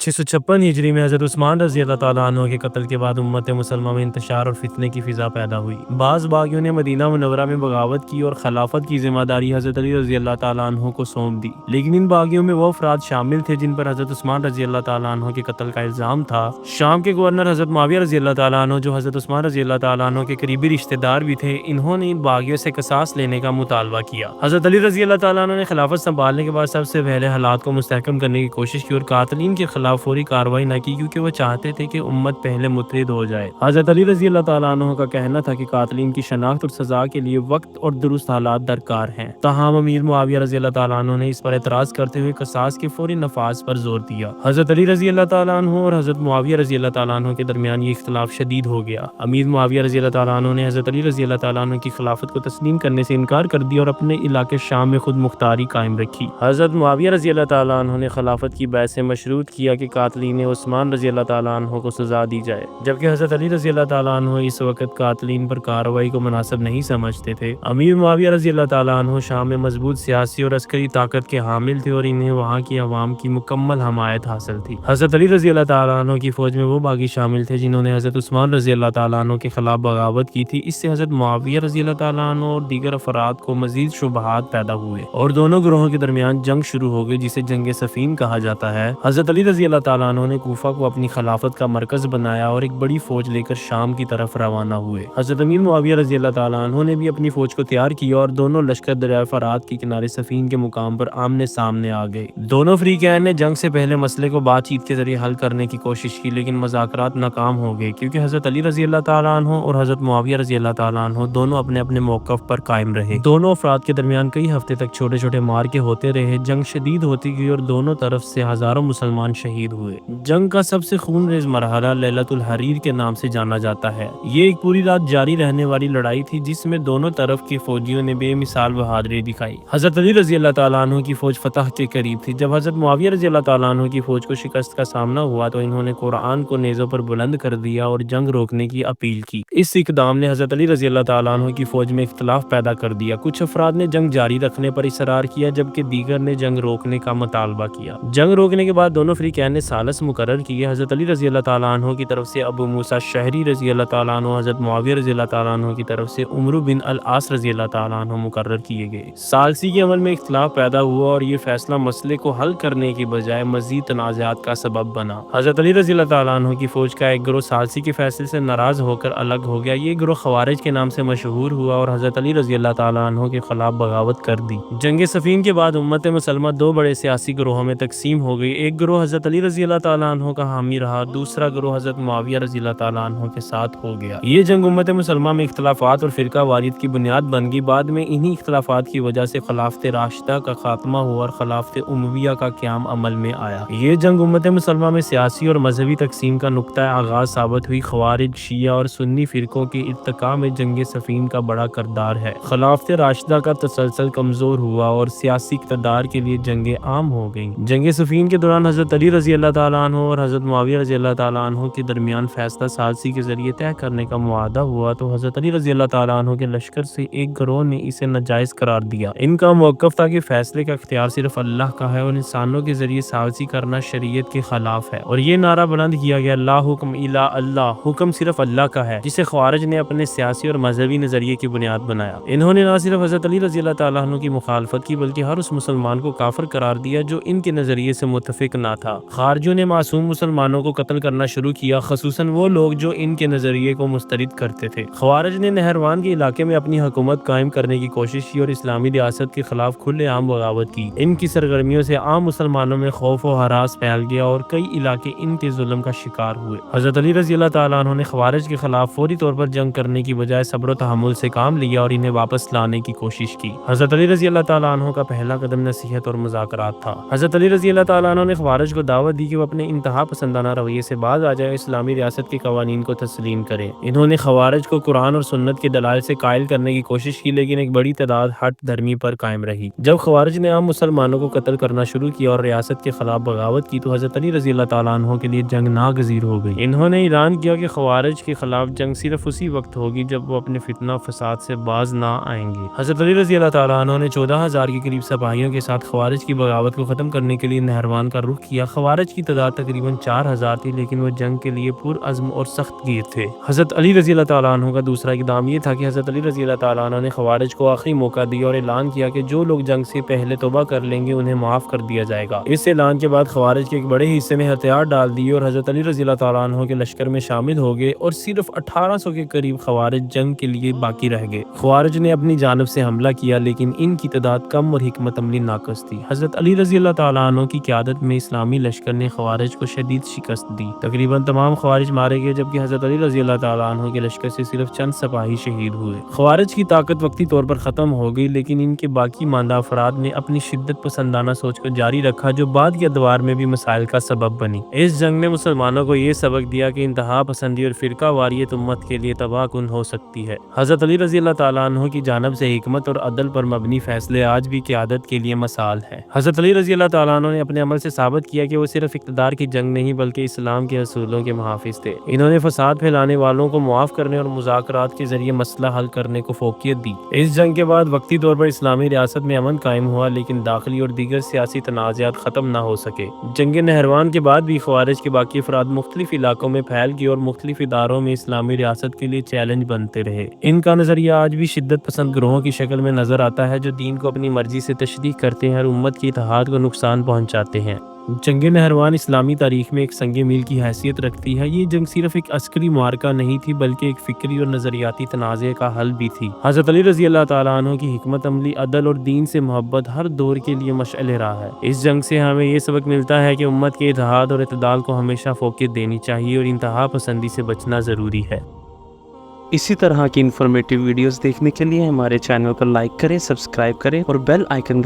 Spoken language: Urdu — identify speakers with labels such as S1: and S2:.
S1: 656 ہجری میں حضرت عثمان رضی اللہ تعالیٰ عنہ کے قتل کے بعد امت مسلمہ میں انتشار اور فتنے کی فضا پیدا ہوئی۔ بعض باغیوں نے مدینہ منورہ میں بغاوت کی اور خلافت کی ذمہ داری حضرت علی رضی اللہ تعالیٰ عنہ کو سونپ دی، لیکن ان باغیوں میں وہ افراد شامل تھے جن پر حضرت عثمان رضی اللہ تعالیٰ عنہ کے قتل کا الزام تھا۔ شام کے گورنر حضرت معاویہ رضی اللہ تعالیٰ عنہ، جو حضرت عثمان رضی اللہ تعالیٰ عنہ کے قریبی رشتہ دار بھی تھے، انہوں نے ان باغیوں سے قصاص لینے کا مطالبہ کیا۔ حضرت علی رضی اللہ تعالیٰ عنہ نے خلافت سنبھالنے کے بعد سب سے پہلے حالات کو مستحکم کرنے کی کوشش کی اور قاتلین کے خلاف فوری کارروائی نہ کی، کیونکہ وہ چاہتے تھے کہ امت پہلے متحد ہو جائے۔ حضرت علی رضی اللہ تعالیٰ عنہ کا کہنا تھا کہ قاتلین کی شناخت اور سزا کے لیے وقت اور درست حالات درکار ہیں، تاہم امیر معاویہ رضی اللہ تعالیٰ عنہ نے اس پر اعتراض کرتے ہوئے قصاص کے فوری نفاذ پر زور دیا۔ حضرت علی رضی اللہ تعالیٰ عنہ اور حضرت معاویہ رضی اللہ تعالیٰ عنہ کے درمیان یہ اختلاف شدید ہو گیا۔ امیر معاویہ رضی اللہ تعالیٰ عنہ نے حضرت علی رضی اللہ تعالیٰ عنہ کی خلافت کو تسلیم کرنے سے انکار کر دیا اور اپنے علاقے شام میں خود مختاری قائم رکھی۔ حضرت معاویہ رضی اللہ تعالیٰ عنہ نے خلافت کی بیعت سے مشروط کیا کہ قاتلین عثمان رضی اللہ تعالیٰ عنہ کو سزا دی جائے، جبکہ حضرت علی رضی اللہ تعالیٰ عنہ اس وقت قاتلین پر کارروائی کو مناسب نہیں سمجھتے تھے۔ امیر معاویہ رضی اللہ تعالیٰ عنہ شام میں مضبوط سیاسی اور عسکری طاقت کے حامل تھے اور انہیں وہاں کی عوام کی مکمل حمایت حاصل تھی۔ حضرت علی رضی اللہ تعالیٰ عنہ کی فوج میں وہ باغی شامل تھے جنہوں نے حضرت عثمان رضی اللہ تعالیٰ عنہ کے خلاف بغاوت کی تھی۔ اس سے حضرت معاویہ رضی اللہ تعالیٰ عنہ اور دیگر افراد کو مزید شبہات پیدا ہوئے اور دونوں گروہوں کے درمیان جنگ شروع ہو گئی، جسے جنگ صفین کہا جاتا ہے۔ حضرت علی رضی اللہ تعالیٰ عنہ نے کوفہ کو اپنی خلافت کا مرکز بنایا اور ایک بڑی فوج لے کر شام کی طرف روانہ ہوئے۔ حضرت امیر معاویہ رضی اللہ تعالیٰ عنہ نے بھی اپنی فوج کو تیار کیا اور دونوں لشکر دریائے فرات کے کنارے صفین کے مقام پر آمنے سامنے آ گئے۔ دونوں فریقین نے جنگ سے پہلے مسئلے کو بات چیت کے ذریعے حل کرنے کی کوشش کی، لیکن مذاکرات ناکام ہو گئے، کیونکہ حضرت علی رضی اللہ تعالیٰ عنہ اور حضرت معاویہ رضی اللہ تعالیٰ عنہ دونوں اپنے اپنے موقف پر قائم رہے۔ دونوں افراد کے درمیان کئی ہفتے تک چھوٹے چھوٹے مارکے ہوتے رہے، جنگ شدید ہوتی گئی اور دونوں طرف سے ہزاروں مسلمان شہید ہوئے۔ جنگ کا سب سے خون ریز مرحلہ لیلۃ الحریر کے نام سے جانا جاتا ہے۔ یہ ایک پوری رات جاری رہنے والی لڑائی تھی جس میں دونوں طرف کے فوجیوں نے بے مثال بہادری دکھائی۔ حضرت علی رضی اللہ تعالیٰ عنہ کی فوج فتح کے قریب تھی۔ جب حضرت معاویہ رضی اللہ تعالیٰ عنہ کی فوج کو شکست کا سامنا ہوا تو انہوں نے قرآن کو نیزوں پر بلند کر دیا اور جنگ روکنے کی اپیل کی۔ اس اقدام نے حضرت علی رضی اللہ تعالیٰ عنہ کی فوج میں اختلاف پیدا کر دیا۔ کچھ افراد نے جنگ جاری رکھنے پر اصرار کیا، جبکہ دیگر نے جنگ روکنے کا مطالبہ کیا۔ جنگ روکنے کے بعد دونوں فریقین نے ثالث مقرر کیے۔ حضرت علی رضی اللہ تعالیٰ عنہ کی طرف سے ابو موسیٰ شہری رضی اللہ تعالیٰ عنہ، حضرت معاویہ رضی اللہ تعالیٰ عنہ کی طرف سے عمرو بن العاص رضی اللہ تعالیٰ عنہ مقرر کیے گئے۔ ثالثی کے عمل میں اختلاف پیدا ہوا اور یہ فیصلہ مسئلے کو حل کرنے کی بجائے مزید تنازعات کا سبب بنا۔ حضرت علی رضی اللہ تعالیٰ عنہ کی فوج کا ایک گروہ ثالثی کے فیصلے سے ناراض ہو کر الگ ہو گیا۔ یہ گروہ خوارج کے نام سے مشہور ہوا اور حضرت علی رضی اللہ تعالیٰ عنہ کے خلاف بغاوت کر دی۔ جنگ صفین کے بعد امت مسلمہ دو بڑے سیاسی گروہوں میں تقسیم ہو گئی۔ ایک گروہ حضرت علی رضی اللہ تعالیٰ عنہ کا حامی رہا، دوسرا گروہ حضرت معاویہ رضی اللہ تعالیٰ عنہ کے ساتھ ہو گیا۔ یہ جنگ امت مسلمہ میں اختلافات اور فرقہ واریت کی بنیاد بن گئی۔ بعد میں انہی اختلافات کی وجہ سے خلافت راشدہ کا خاتمہ ہوا اور خلافت امویہ کا قیام عمل میں آیا۔ یہ جنگ امت مسلمہ میں سیاسی اور مذہبی تقسیم کا نقطہ آغاز ثابت ہوئی۔ خوارج، شیعہ اور سنی فرقوں کے ارتقاء میں جنگ صفین کا بڑا کردار ہے۔ خلافت راشدہ کا تسلسل کمزور ہوا اور سیاسی اقتدار کے لیے جنگیں عام ہو گئیں۔ جنگ صفین کے دوران حضرت علی رضی اللہ تعالیٰ عنہ اور حضرت معاویہ رضی اللہ تعالیٰ عنہ کے درمیان فیصلہ ثالثی کے ذریعے طے کرنے کا معاہدہ ہوا تو حضرت علی رضی اللہ تعالیٰ عنہ کے لشکر سے ایک گروہ نے اسے ناجائز قرار دیا۔ ان کا موقف تھا کہ فیصلے کا اختیار صرف اللہ کا ہے اور انسانوں کے ذریعے ثالثی کرنا شریعت کے خلاف ہے، اور یہ نعرہ بلند کیا گیا، لا حکم الا اللہ، حکم صرف اللہ کا ہے، جسے خوارج نے اپنے سیاسی اور مذہبی نظریے کی بنیاد بنایا۔ انہوں نے نہ صرف حضرت علی رضی اللہ تعالیٰ عنہ کی مخالفت کی بلکہ ہر اس مسلمان کو کافر قرار دیا جو ان کے نظریے سے متفق نہ تھا۔ خارجیوں نے معصوم مسلمانوں کو قتل کرنا شروع کیا، خصوصاً وہ لوگ جو ان کے نظریے کو مسترد کرتے تھے۔ خوارج نے نہروان کے علاقے میں اپنی حکومت قائم کرنے کی کوشش کی اور اسلامی ریاست کے خلاف کھلے عام بغاوت کی۔ ان کی سرگرمیوں سے عام مسلمانوں میں خوف و ہراس پھیل گیا اور کئی علاقے ان کے ظلم کا شکار ہوئے۔ حضرت علی رضی اللہ تعالیٰ عنہ نے خوارج کے خلاف فوری طور پر جنگ کرنے کی بجائے صبر و تحمل سے کام لیا اور انہیں واپس لانے کی کوشش کی۔ حضرت علی رضی اللہ تعالیٰ عنہ کا پہلا قدم نصیحت اور مذاکرات تھا۔ حضرت علی رضی اللہ تعالیٰ عنہ نے خوارج کو دعوت دی کہ وہ اپنے انتہا پسندانہ رویے سے باز آ جائے، اسلامی ریاست کے قوانین کو تسلیم کرے۔ انہوں نے خوارج کو قرآن اور سنت کے دلائل سے قائل کرنے کی کوشش کی، لیکن ایک بڑی تعداد ہٹ دھرمی پر قائم رہی۔ جب خوارج نے عام مسلمانوں کو قتل کرنا شروع کیا اور ریاست کے خلاف بغاوت کی تو حضرت علی رضی اللہ تعالیٰ عنہ کے لیے جنگ ناگزیر ہو گئی۔ انہوں نے اعلان کیا کہ خوارج کے خلاف جنگ صرف اسی وقت ہوگی جب وہ اپنے فتنہ فساد سے باز نہ آئیں گے۔ حضرت علی رضی اللہ تعالیٰ عنہ نے 14,000 کے قریب سپاہیوں کے ساتھ خوارج کی بغاوت کو ختم کرنے کے لیے نہروان کا رخ کیا۔ خوارج خوارج کی تعداد تقریباً 4000 تھی، لیکن وہ جنگ کے لیے پرعزم اور سخت گیر تھے۔ حضرت علی رضی اللہ تعالیٰ عنہ کا دوسرا اقدام یہ تھا کہ حضرت علی رضی اللہ تعالیٰ عنہ نے خوارج کو آخری موقع دیا اور اعلان کیا کہ جو لوگ جنگ سے پہلے توبہ کر لیں گے انہیں معاف کر دیا جائے گا۔ اس اعلان کے بعد خوارج کے ایک بڑے حصے نے ہتھیار ڈال دیے اور حضرت علی رضی اللہ تعالیٰ عنہ کے لشکر میں شامل ہو گئے اور صرف 1800 کے قریب خوارج جنگ کے لیے باقی رہ گئے۔ خوارج نے اپنی جانب سے حملہ کیا، لیکن ان کی تعداد کم اور حکمت عملی ناقص تھی۔ حضرت علی رضی اللہ تعالیٰ عنہ کی قیادت میں اسلامی لشکر نے خوارج کو شدید شکست دی۔ تقریباً تمام خوارج مارے گئے، جبکہ حضرت علی رضی اللہ تعالیٰ عنہ کے لشکر سے صرف چند سپاہی شہید ہوئے۔ خوارج کی طاقت وقتی طور پر ختم ہو گئی، لیکن ان کے باقی ماندہ افراد نے اپنی شدت پسندانہ سوچ کو جاری رکھا، جو بعد کے ادوار میں بھی مسائل کا سبب بنی۔ اس جنگ نے مسلمانوں کو یہ سبق دیا کہ انتہا پسندی اور فرقہ واریت امت کے لیے تباہ کن ہو سکتی ہے۔ حضرت علی رضی اللہ تعالیٰ عنہ کی جانب سے حکمت اور عدل پر مبنی فیصلے آج بھی قیادت کے لیے مثال ہیں۔ حضرت علی رضی اللہ تعالیٰ عنہ نے اپنے عمل سے ثابت کیا کہ وہ صرف اقتدار کی جنگ نہیں بلکہ اسلام کے اصولوں کے محافظ تھے۔ انہوں نے فساد پھیلانے والوں کو معاف کرنے اور مذاکرات کے ذریعے مسئلہ حل کرنے کو فوقیت دی۔ اس جنگ کے بعد وقتی طور پر اسلامی ریاست میں امن قائم ہوا، لیکن داخلی اور دیگر سیاسی تنازعات ختم نہ ہو سکے۔ جنگ نہروان کے بعد بھی خوارج کے باقی افراد مختلف علاقوں میں پھیل گئے اور مختلف اداروں میں اسلامی ریاست کے لیے چیلنج بنتے رہے۔ ان کا نظریہ آج بھی شدت پسند گروہوں کی شکل میں نظر آتا ہے، جو دین کو اپنی مرضی سے تشریح کرتے ہیں اور امت کی اتحاد کو نقصان پہنچاتے ہیں۔ جنگ نہروان اسلامی تاریخ میں ایک سنگ میل کی حیثیت رکھتی ہے۔ یہ جنگ صرف ایک عسکری معرکہ نہیں تھی بلکہ ایک فکری اور نظریاتی تنازع کا حل بھی تھی۔ حضرت علی رضی اللہ تعالیٰ عنہ کی حکمت عملی، عدل اور دین سے محبت ہر دور کے لیے مشعل راہ ہے۔ اس جنگ سے ہمیں یہ سبق ملتا ہے کہ امت کے اتحاد اور اعتدال کو ہمیشہ فوقیت دینی چاہیے اور انتہا پسندی سے بچنا ضروری ہے۔
S2: اسی طرح کی انفارمیٹیو ویڈیوز دیکھنے کے لیے ہمارے چینل کو لائک کریں، سبسکرائب کریں اور بیل آئیکن کا